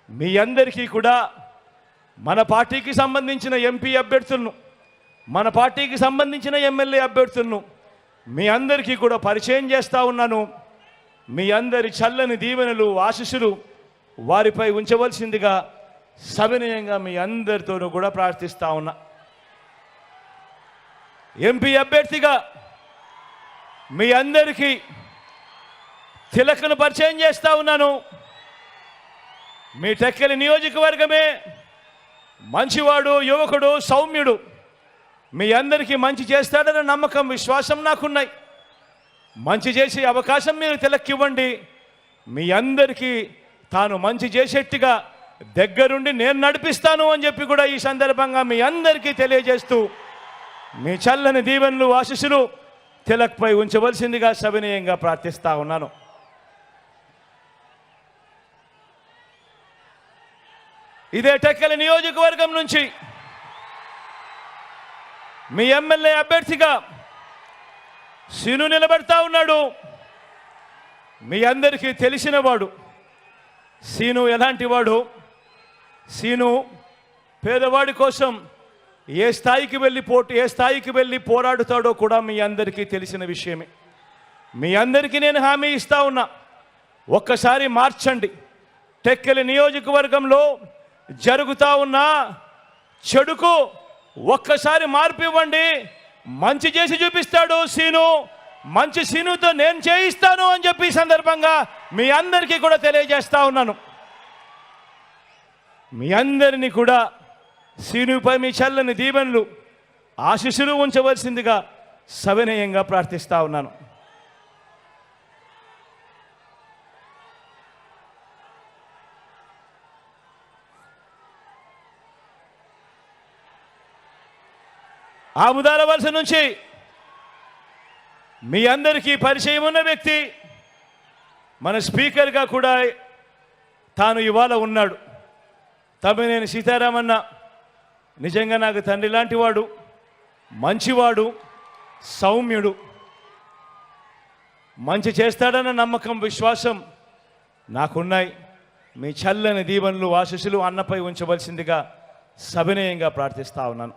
మీ అందరికీ కూడా మన పార్టీకి సంబంధించిన ఎంపీ అభ్యర్థులను, మన పార్టీకి సంబంధించిన ఎమ్మెల్యే అభ్యర్థులను మీ అందరికీ కూడా పరిచయం చేస్తూ ఉన్నాను. మీ అందరి చల్లని దీవెనలు, ఆశీస్సులు వారిపై ఉంచవలసిందిగా సవినయంగా మీ అందరితోనూ కూడా ప్రార్థిస్తూ ఉన్నా. ఎంపీ అభ్యర్థిగా మీ అందరికీ తిలకను పరిచయం చేస్తూ ఉన్నాను. మీ టెక్కలి నియోజకవర్గమే మంచివాడు, యువకుడు, సౌమ్యుడు, మీ అందరికీ మంచి చేస్తాడన్న నమ్మకం, విశ్వాసం నాకున్నాయి. మంచి చేసే అవకాశం మీరు తిలక్కివ్వండి. మీ అందరికీ తాను మంచి చేసేట్టుగా దగ్గరుండి నేను నడిపిస్తాను అని చెప్పి కూడా ఈ సందర్భంగా మీ అందరికీ తెలియజేస్తూ మీ చల్లని దీవెనలు, ఆశీస్సులు తిలక్పై ఉంచవలసిందిగా సవినయంగా ప్రార్థిస్తా ఉన్నాను. ఇదే టెక్కలి నియోజకవర్గం నుంచి మీ ఎమ్మెల్యే అభ్యర్థిగా సీను నిలబెడతా ఉన్నాడు. మీ అందరికీ తెలిసినవాడు సీను. ఎలాంటి వాడు సీను? పేదవాడి కోసం ఏ స్థాయికి వెళ్ళి పోరాడుతాడో కూడా మీ అందరికీ తెలిసిన విషయమే. మీ అందరికీ నేను హామీ ఇస్తా ఉన్నా, ఒక్కసారి మార్చండి. టెక్కలి నియోజకవర్గంలో జరుగుతూ ఉన్న చెడుకు ఒక్కసారి మార్పు ఇవ్వండి. మంచి చేసి చూపిస్తాడు సీను. మంచి సీనుతో నేను చేయిస్తాను అని చెప్పి ఈ సందర్భంగా మీ అందరికీ కూడా తెలియజేస్తా ఉన్నాను. మీ అందరినీ కూడా సీనుపై మీ చల్లని దీవెనలు, ఆశీస్సులు ఉంచవలసిందిగా సవినయంగా ప్రార్థిస్తా ఉన్నాను. ఆముదాల వలస నుంచి మీ అందరికీ పరిచయం ఉన్న వ్యక్తి, మన స్పీకర్గా కూడా తాను ఇవాళ ఉన్నాడు, తమ్మినేని సీతారామన్న. నిజంగా నాకు తండ్రి లాంటి వాడు, మంచివాడు, సౌమ్యుడు. మంచి చేస్తాడన్న నమ్మకం, విశ్వాసం నాకున్నాయి. మీ చల్లని దీవెనలు, ఆశీస్సులు అన్నపై ఉంచవలసిందిగా సవినయంగా ప్రార్థిస్తా ఉన్నాను.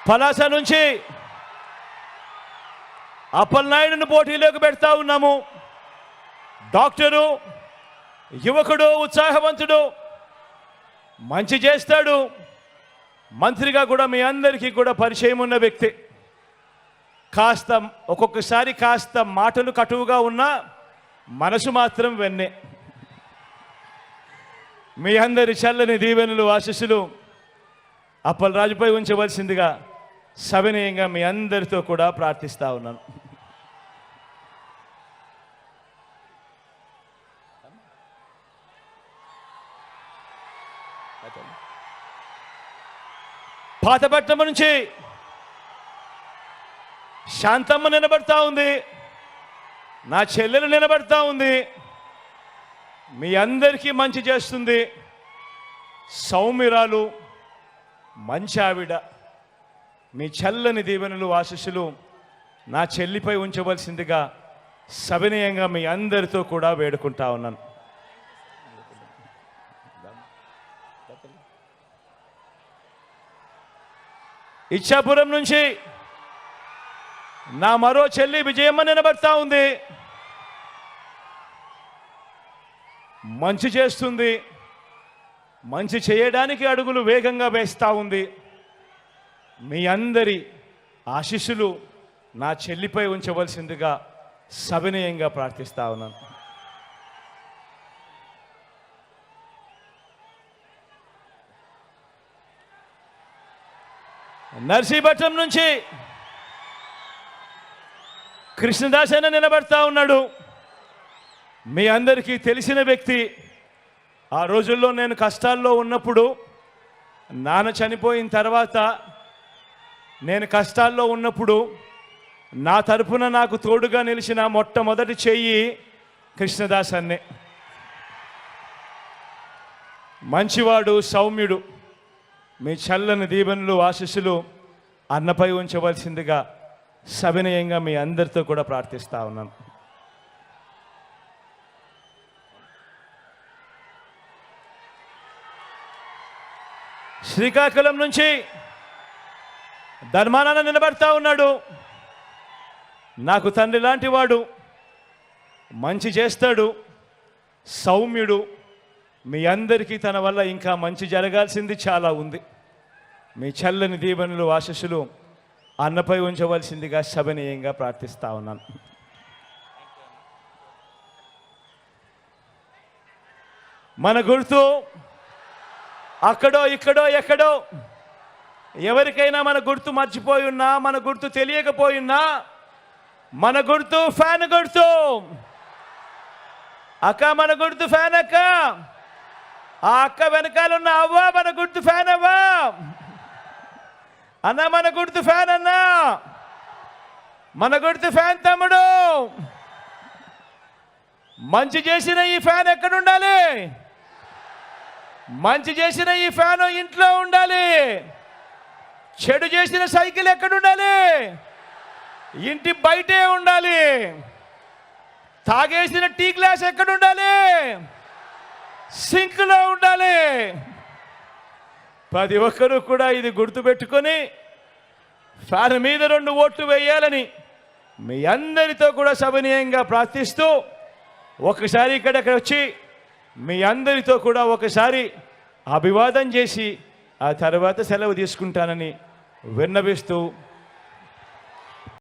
పలాస నుంచి అప్పలనాయుడును పోటీలోకి పెడతా ఉన్నాము. డాక్టరు, యువకుడు, ఉత్సాహవంతుడు, మంచి చేస్తాడు. మంత్రిగా కూడా మీ అందరికీ కూడా పరిచయం ఉన్న వ్యక్తి. ఒక్కొక్కసారి కాస్త మాటలు కటువుగా ఉన్నా మనసు మాత్రం వెన్నే. మీ అందరి చల్లని దీవెనలు, ఆశీస్సులు అప్పలరాజుపై ఉంచవలసిందిగా సవినయంగా మీ అందరితో కూడా ప్రార్థిస్తా ఉన్నాను. పాతపట్నం నుంచి శాంతమ్మ నిలబడతా ఉంది, నా చెల్లెలు నిలబడతా ఉంది. మీ అందరికీ మంచి చేస్తుంది, సౌమ్యురాలు, మంచి ఆవిడ. మీ చల్లని దీవెనలు, ఆశీస్సులు నా చెల్లిపై ఉంచవలసిందిగా సవినయంగా మీ అందరితో కూడా వేడుకుంటా ఉన్నాను. ఇచ్చాపురం నుంచి నా మరో చెల్లి విజయమ్మ నిలబడతా ఉంది. మంచి చేస్తుంది, మంచి చేయడానికి అడుగులు వేగంగా వేస్తూ ఉంది. మీ అందరి ఆశీస్సులు నా చెల్లిపై ఉంచవలసిందిగా సవినయంగా ప్రార్థిస్తా ఉన్నాను. నర్సీపట్నం నుంచి కృష్ణదాస్ అన్న నిలబడతా ఉన్నాడు. మీ అందరికీ తెలిసిన వ్యక్తి. ఆ రోజుల్లో నేను కష్టాల్లో ఉన్నప్పుడు, నాన్న చనిపోయిన తర్వాత నేను కష్టాల్లో ఉన్నప్పుడు నా తరపున నాకు తోడుగా నిలిచిన మొట్టమొదటి చెయ్యి కృష్ణదాస్ అన్నే. మంచివాడు, సౌమ్యుడు. మీ చల్లని దీవెనలు, ఆశీస్సులు అన్నపై ఉంచవలసిందిగా సవినయంగా మీ అందరితో కూడా ప్రార్థిస్తా ఉన్నాను. శ్రీకాకుళం నుంచి ధర్మానాన్న నిలబడతా ఉన్నాడు. నాకు తండ్రి లాంటి వాడు, మంచి చేస్తాడు, సౌమ్యుడు. మీ అందరికీ తన వల్ల ఇంకా మంచి జరగాల్సింది చాలా ఉంది. మీ చల్లని దీవెనలు ఆశీస్సులు అన్నపై ఉంచవలసిందిగా సవినయంగా ప్రార్థిస్తా ఉన్నాను. మన గుర్తు అక్కడో ఇక్కడో ఎక్కడో ఎవరికైనా మన గుర్తు మర్చిపోయి ఉన్నా, మన గుర్తు తెలియకపోయినా, మన గుర్తు ఫ్యాన్ గుర్తు. అక్క మన గుర్తు ఫ్యాన్ అక్క. ఆ అక్క వెనకాలన్న అవ్వా మన గుర్తు ఫ్యాన్ అవ్వా. అన్న మన గుర్తు ఫ్యాన్ అన్నా. మన గుర్తు ఫ్యాన్ తమ్ముడు. మంచి చేసిన ఈ ఫ్యాన్ ఎక్కడుండాలి? మంచి చేసిన ఈ ఫ్యాను ఇంట్లో ఉండాలి. చెడు చేసిన సైకిల్ ఎక్కడుండాలి? ఇంటి బయటే ఉండాలి. తాగేసిన టీ గ్లాస్ ఎక్కడుండాలి? సింక్లో ఉండాలి. ప్రతి ఒక్కరూ కూడా ఇది గుర్తుపెట్టుకొని ఫ్యాన్ మీద 2 ఓట్లు వేయాలని మీ అందరితో కూడా సవినయంగా ప్రార్థిస్తూ ఒకసారి ఇక్కడికి వచ్చి మీ అందరితో కూడా ఒకసారి అభివాదం చేసి ఆ తర్వాత సెలవు తీసుకుంటానని విన్నవిస్తూ